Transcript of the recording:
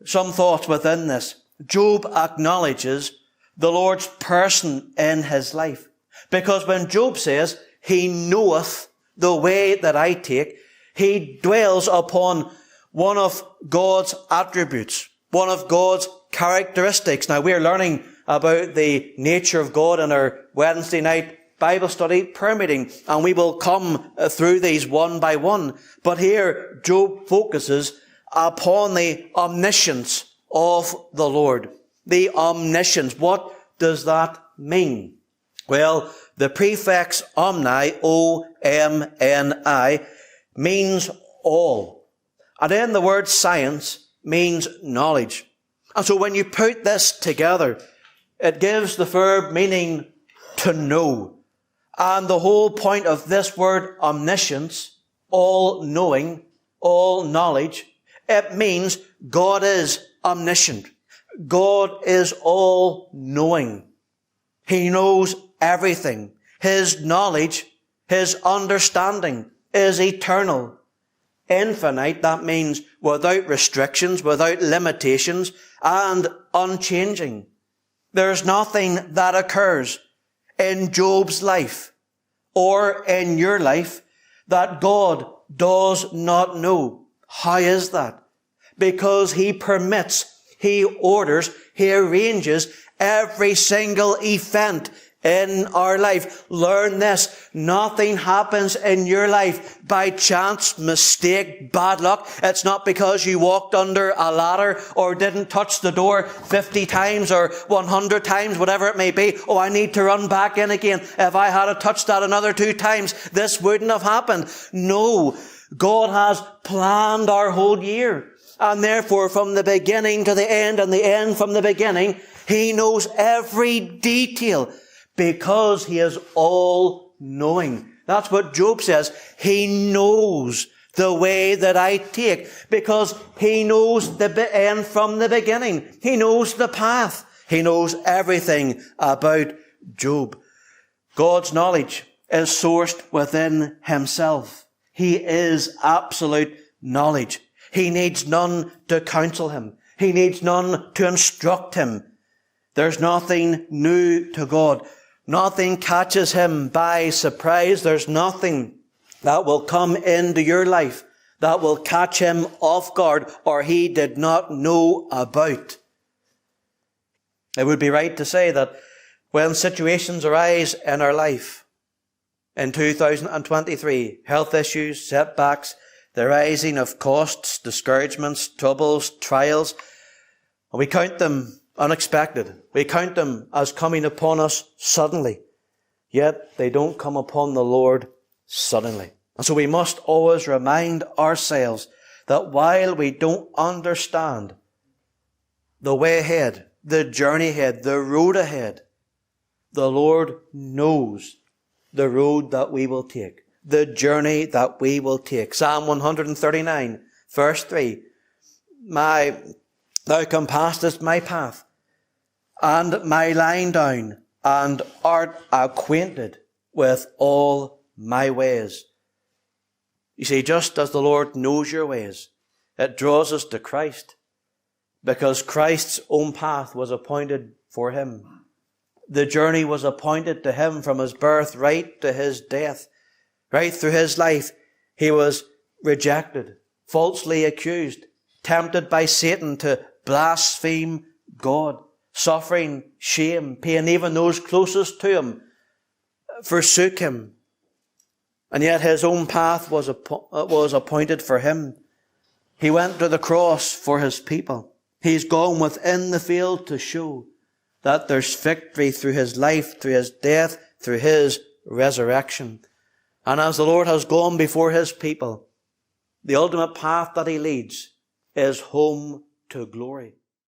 some thoughts within this. Job acknowledges the Lord's person in his life. Because when Job says, he knoweth the way that I take, he dwells upon one of God's attributes, one of God's characteristics. Now, we're learning about the nature of God in our Wednesday night Bible study prayer meeting, and we will come through these one by one. But here, Job focuses upon the omniscience of the Lord. The omniscience. What does that mean? Well, the prefix omni, O-M-N-I, means all. And then the word science means knowledge. And so when you put this together, it gives the verb meaning to know. And the whole point of this word omniscience, all knowing, all knowledge, it means God is omniscient. God is all knowing. He knows everything. His knowledge, his understanding is eternal, infinite. That means without restrictions, without limitations, and unchanging. There's nothing that occurs in Job's life or in your life that God does not know. How is that? Because he permits, he orders, he arranges every single event in our life. Learn this. Nothing happens in your life by chance, mistake, bad luck. It's not because you walked under a ladder or didn't touch the door 50 times or 100 times, whatever it may be. Oh, I need to run back in again. If I had touched that another 2 times, this wouldn't have happened. No, God has planned our whole year. And therefore, from the beginning to the end and the end from the beginning, he knows every detail because he is all-knowing. That's what Job says. He knows the way that I take because he knows the end from the beginning. He knows the path. He knows everything about Job. God's knowledge is sourced within himself. He is absolute knowledge. He needs none to counsel him. He needs none to instruct him. There's nothing new to God. Nothing catches him by surprise. There's nothing that will come into your life that will catch him off guard or he did not know about. It would be right to say that when situations arise in our life in 2023, health issues, setbacks, the rising of costs, discouragements, troubles, trials, and we count them unexpected. We count them as coming upon us suddenly. Yet they don't come upon the Lord suddenly. And so we must always remind ourselves that while we don't understand the way ahead, the journey ahead, the road ahead, the Lord knows the road that we will take, the journey that we will take. Psalm 139, verse 3. Thou compassest my path and my lying down, and art acquainted with all my ways. You see, just as the Lord knows your ways, it draws us to Christ, because Christ's own path was appointed for him. The journey was appointed to him from his birth right to his death. Right through his life, he was rejected, falsely accused, tempted by Satan to blaspheme God, suffering shame, pain. Even those closest to him forsook him. And yet his own path was appointed for him. He went to the cross for his people. He's gone within the field to show that there's victory through his life, through his death, through his resurrection. And as the Lord has gone before his people, the ultimate path that he leads is home to glory.